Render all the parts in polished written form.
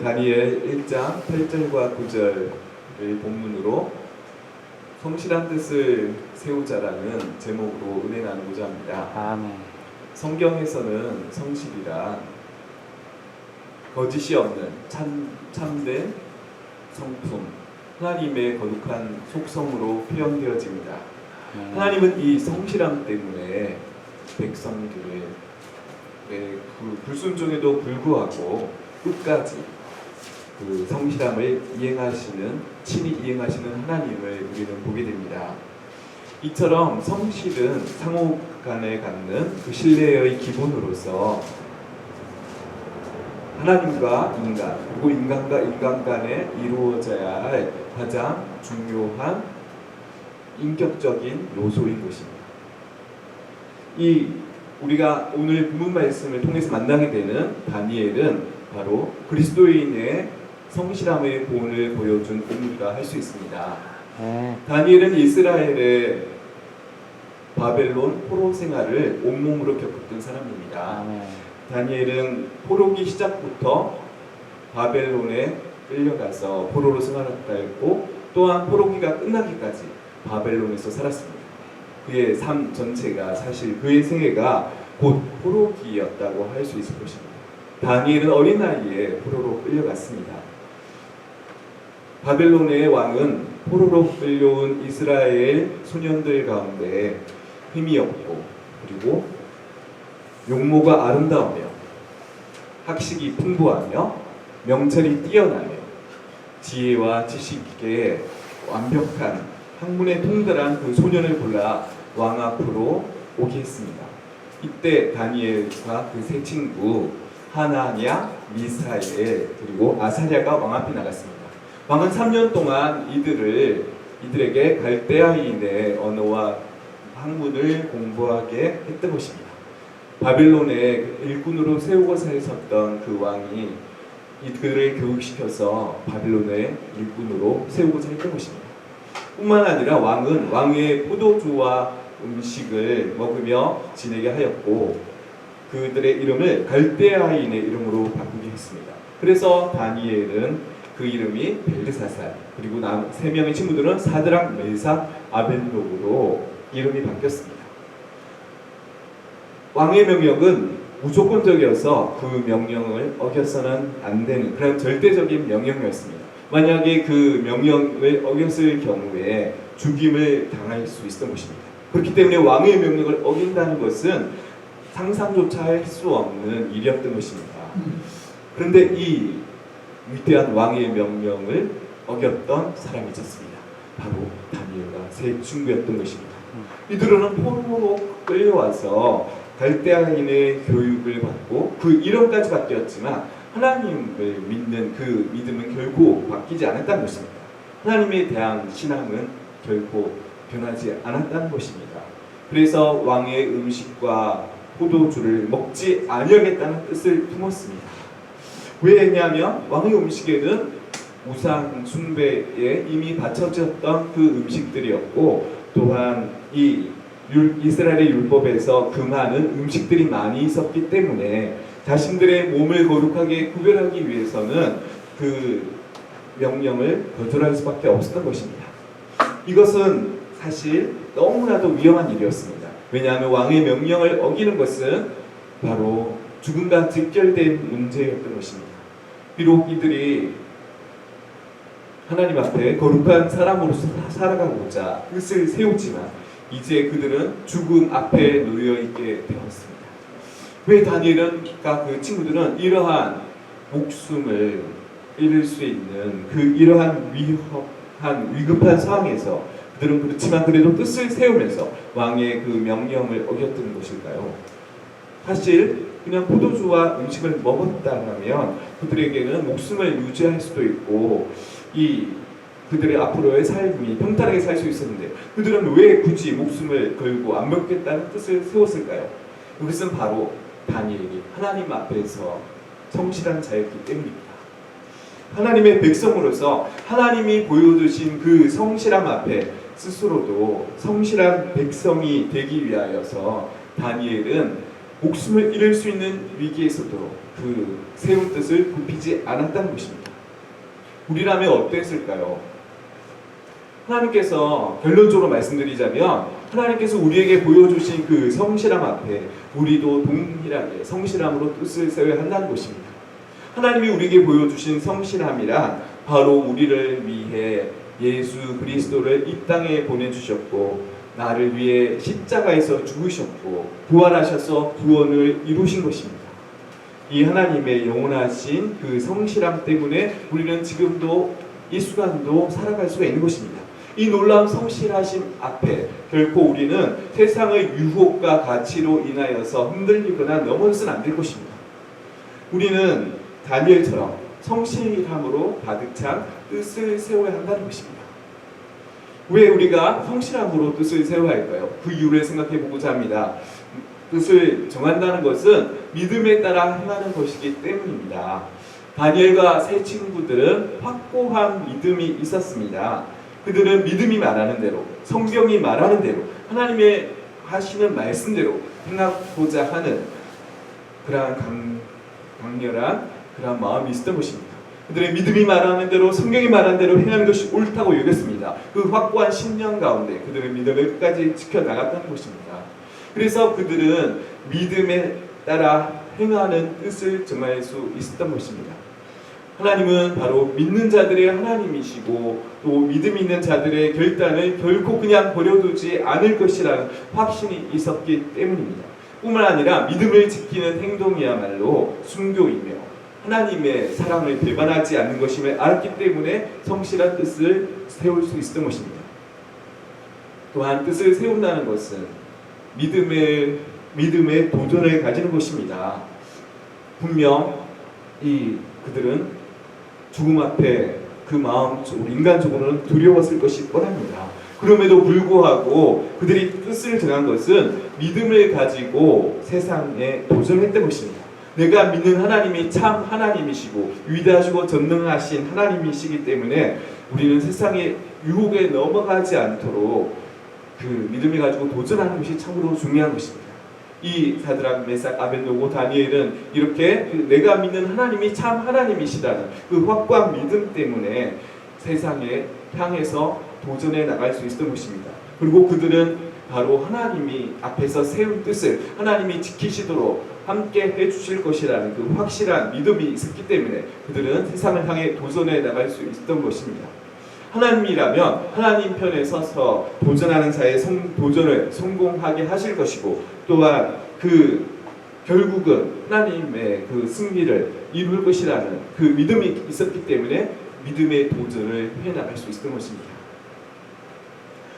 다니엘 1장 8절과 9절을 본문으로 성실한 뜻을 세우자라는 제목으로 은혜 나누고자 합니다. 아멘. 성경에서는 성실이란 거짓이 없는 참된 성품, 하나님의 거룩한 속성으로 표현되어집니다. 하나님은 이 성실함 때문에 백성들의 그 불순종에도 불구하고 끝까지 그 성실함을 친히 이행하시는 하나님을 우리는 보게 됩니다. 이처럼 성실은 상호 간에 갖는 그 신뢰의 기본으로서 하나님과 인간, 그리고 인간과 인간 간에 이루어져야 할 가장 중요한 인격적인 요소인 것입니다. 우리가 오늘 본문 말씀을 통해서 만나게 되는 다니엘은 바로 그리스도인의 성실함의 본을 보여준 인물이라 할 수 있습니다. 다니엘은 이스라엘의 바벨론 포로 생활을 온몸으로 겪었던 사람입니다. 다니엘은 포로기 시작부터 바벨론에 끌려가서 포로로 생활했다 했고, 또한 포로기가 끝나기까지 바벨론에서 살았습니다. 그의 삶 전체가, 사실 그의 생애가 곧 포로기였다고 할 수 있을 것입니다. 다니엘은 어린 나이에 포로로 끌려갔습니다. 바벨론의 왕은 포로로 끌려온 이스라엘 소년들 가운데 힘이 없고, 그리고 용모가 아름다우며 학식이 풍부하며 명철이 뛰어나며 지혜와 지식에 완벽한 학문에 통달한 그 소년을 골라 왕 앞으로 오게 했습니다. 이때 다니엘과 그 세 친구 하나냐, 미사엘, 그리고 아사랴가 왕 앞에 나갔습니다. 왕은 3년 동안 이들에게 갈대아인의 언어와 학문을 공부하게 했던 것입니다. 바빌론의 일꾼으로 세우고서 있었던 그 왕이 이들을 교육시켜서 바빌론의 일꾼으로 세우고자 했던 것입니다. 뿐만 아니라 왕은 왕의 포도주와 음식을 먹으며 지내게 하였고, 그들의 이름을 갈대아인의 이름으로 바꾸게 했습니다. 그래서 다니엘은 그 이름이 벨드사살, 그리고 3명의 친구들은 사드락, 메삭, 아벳노고로 이름이 바뀌었습니다. 왕의 명령은 무조건적이어서 그 명령을 어겨서는 안 되는 그런 절대적인 명령이었습니다. 만약에 그 명령을 어겼을 경우에 죽임을 당할 수 있었던 것입니다. 그렇기 때문에 왕의 명령을 어긴다는 것은 상상조차 할 수 없는 일이었던 것입니다. 그런데 이 위대한 왕의 명령을 어겼던 사람이 있었습니다. 바로 다니엘과 세 친구였던 것입니다. 이들은 포로로 끌려와서 갈대아인의 교육을 받고 그 이름까지 바뀌었지만 하나님을 믿는 그 믿음은 결코 바뀌지 않았다는 것입니다. 하나님에 대한 신앙은 결코 변하지 않았다는 것입니다. 그래서 왕의 음식과 포도주를 먹지 아니하겠다는 뜻을 품었습니다. 왜냐하면 왕의 음식에는 우상 숭배에 이미 바쳐졌던 그 음식들이었고, 또한 이 이스라엘의 율법에서 금하는 음식들이 많이 있었기 때문에 자신들의 몸을 거룩하게 구별하기 위해서는 그 명령을 거절할 수밖에 없었던 것입니다. 이것은 사실 너무나도 위험한 일이었습니다. 왜냐하면 왕의 명령을 어기는 것은 바로 죽음과 직결된 문제였던 것입니다. 비록 이들이 하나님 앞에 거룩한 사람으로서 살아가고자 뜻을 세우지만 이제 그들은 죽음 앞에 놓여있게 되었습니다. 왜 다니엘과 그 친구들은 이러한 목숨을 잃을 수 있는 이러한 위급한 상황에서 그들은 그렇지만 그래도 뜻을 세우면서 왕의 그 명령을 어겼던 것일까요? 사실 그냥 포도주와 음식을 먹었다면 그들에게는 목숨을 유지할 수도 있고 그들의 앞으로의 삶이 평탄하게 살 수 있었는데 그들은 왜 굳이 목숨을 걸고 안 먹겠다는 뜻을 세웠을까요? 그것은 바로 다니엘이 하나님 앞에서 성실한 자였기 때문입니다. 하나님의 백성으로서 하나님이 보여주신 그 성실함 앞에 스스로도 성실한 백성이 되기 위하여서 다니엘은 목숨을 잃을 수 있는 위기에서도 그 세운 뜻을 굽히지 않았다는 것입니다. 우리라면 어땠을까요? 하나님께서 결론적으로 말씀드리자면 하나님께서 우리에게 보여주신 그 성실함 앞에 우리도 동일하게 성실함으로 뜻을 세워야 한다는 것입니다. 하나님이 우리에게 보여주신 성실함이란 바로 우리를 위해 예수 그리스도를 이 땅에 보내주셨고 나를 위해 십자가에서 죽으셨고 부활하셔서 구원을 이루신 것입니다. 이 하나님의 영원하신 그 성실함 때문에 우리는 지금도 이 순간도 살아갈 수가 있는 것입니다. 이 놀라운 성실하심 앞에 결코 우리는 세상의 유혹과 가치로 인하여서 흔들리거나 넘어져서는 안 될 것입니다. 우리는 다니엘처럼 성실함으로 가득 찬 뜻을 세워야 한다는 것입니다. 왜 우리가 성실함으로 뜻을 세워야 할까요? 그 이유를 생각해 보고자 합니다. 뜻을 정한다는 것은 믿음에 따라 행하는 것이기 때문입니다. 다니엘과 세 친구들은 확고한 믿음이 있었습니다. 그들은 믿음이 말하는 대로, 성경이 말하는 대로, 하나님의 하시는 말씀대로 행하고자 하는 그러한 강렬한 그러한 마음이 있었던 것입니다. 그들의 믿음이 말하는 대로, 성경이 말하는 대로 행하는 것이 옳다고 여겼습니다. 그 확고한 신념 가운데 그들의 믿음을 끝까지 지켜나갔다는 것입니다. 그래서 그들은 믿음에 따라 행하는 뜻을 정할 수 있었던 것입니다. 하나님은 바로 믿는 자들의 하나님이시고 또 믿음 있는 자들의 결단을 결코 그냥 버려두지 않을 것이라는 확신이 있었기 때문입니다. 뿐만 아니라 믿음을 지키는 행동이야말로 순교이며 하나님의 사랑을 배반하지 않는 것임을 알았기 때문에 성실한 뜻을 세울 수 있었던 것입니다. 또한 뜻을 세운다는 것은 믿음의 도전을 가지는 것입니다. 분명 그들은 죽음 앞에 그 마음적으로 인간적으로는 두려웠을 것이 뻔합니다. 그럼에도 불구하고 그들이 뜻을 정한 것은 믿음을 가지고 세상에 도전했던 것입니다. 내가 믿는 하나님이 참 하나님이시고 위대하시고 전능하신 하나님이시기 때문에 우리는 세상의 유혹에 넘어가지 않도록 그 믿음을 가지고 도전하는 것이 참으로 중요한 것입니다. 이 사드락, 메삭, 아벳노고, 다니엘은 이렇게 내가 믿는 하나님이 참 하나님이시다는 그 확고한 믿음 때문에 세상에 향해서 도전해 나갈 수 있었던 것입니다. 그리고 그들은 바로 하나님이 앞에서 세운 뜻을 하나님이 지키시도록 함께 해주실 것이라는 그 확실한 믿음이 있었기 때문에 그들은 세상을 향해 도전해 나갈 수 있었던 것입니다. 하나님이라면 하나님 편에 서서 도전하는 자의 도전을 성공하게 하실 것이고 또한 결국은 하나님의 그 승리를 이룰 것이라는 그 믿음이 있었기 때문에 믿음의 도전을 해나갈 수 있었던 것입니다.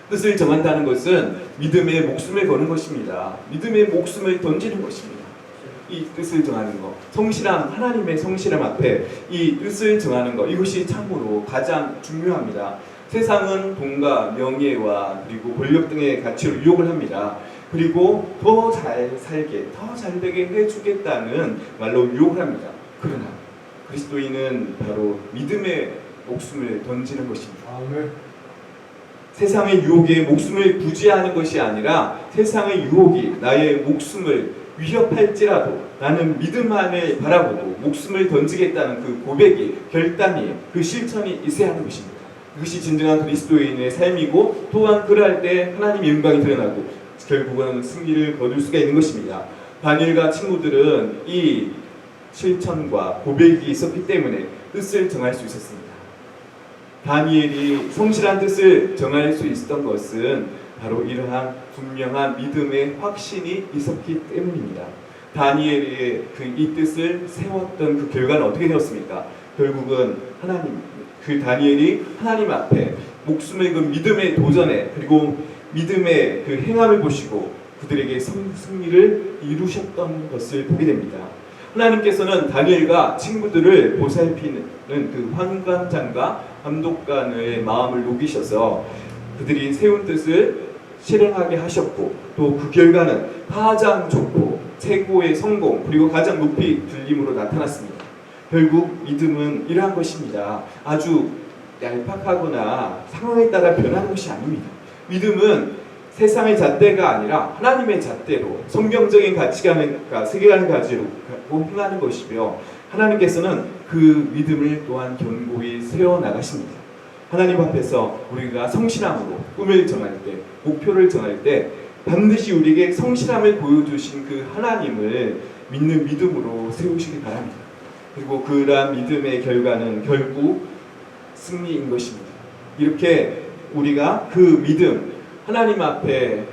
뜻을 정한다는 것은 믿음의 목숨을 거는 것입니다. 믿음의 목숨을 던지는 것입니다. 이 뜻을 정하는 것, 성실함, 하나님의 성실함 앞에 이 뜻을 정하는 것, 이것이 참으로 가장 중요합니다. 세상은 돈과 명예와 그리고 권력 등의 가치로 유혹을 합니다. 그리고 더 잘 살게, 더 잘 되게 해주겠다는 말로 유혹을 합니다. 그러나 그리스도인은 바로 믿음의 목숨을 던지는 것입니다. 세상의 유혹에 목숨을 부지하는 것이 아니라 세상의 유혹이 나의 목숨을 위협할지라도 나는 믿음 안을 바라보고 목숨을 던지겠다는 그 고백이, 결단이, 그 실천이 있어야 하는 것입니다. 그것이 진정한 그리스도인의 삶이고 또한 그럴 때 하나님의 영광이 드러나고 결국은 승리를 거둘 수가 있는 것입니다. 다니엘과 친구들은 이 실천과 고백이 있었기 때문에 뜻을 정할 수 있었습니다. 다니엘이 성실한 뜻을 정할 수 있었던 것은 바로 이러한 분명한 믿음의 확신이 있었기 때문입니다. 다니엘의 이 뜻을 세웠던 그 결과는 어떻게 되었습니까? 결국은 다니엘이 하나님 앞에 목숨의 그 믿음의 도전에 그리고 믿음의 그 행함을 보시고 그들에게 승리를 이루셨던 것을 보게 됩니다. 하나님께서는 다니엘과 친구들을 보살피는 그 환관장과 감독관의 마음을 녹이셔서 그들이 세운 뜻을 실행하게 하셨고 또 그 결과는 가장 좋고 최고의 성공 그리고 가장 높이 들림으로 나타났습니다. 결국 믿음은 이러한 것입니다. 아주 얄팍하거나 상황에 따라 변하는 것이 아닙니다. 믿음은 세상의 잣대가 아니라 하나님의 잣대로 성경적인 가치관과 세계관을 가지고 행하는 것이며 하나님께서는 그 믿음을 또한 견고히 세워나가십니다. 하나님 앞에서 우리가 성실함으로 꿈을 정할 때, 목표를 정할 때 반드시 우리에게 성실함을 보여주신 그 하나님을 믿는 믿음으로 세우시기 바랍니다. 그리고 그러한 믿음의 결과는 결국 승리인 것입니다. 이렇게 우리가 그 믿음, 하나님 앞에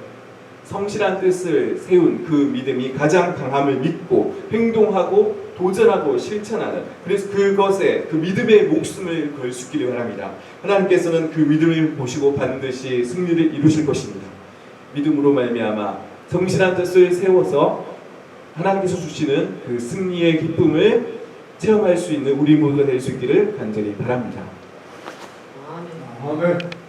성실한 뜻을 세운 그 믿음이 가장 강함을 믿고 행동하고 도전하고 실천하는, 그래서 그것에 그 믿음의 목숨을 걸 수 있기를 바랍니다. 하나님께서는 그 믿음을 보시고 반드시 승리를 이루실 것입니다. 믿음으로 말미암아 성실한 뜻을 세워서 하나님께서 주시는 그 승리의 기쁨을 체험할 수 있는 우리 모두가 될 수 있기를 간절히 바랍니다. 아멘.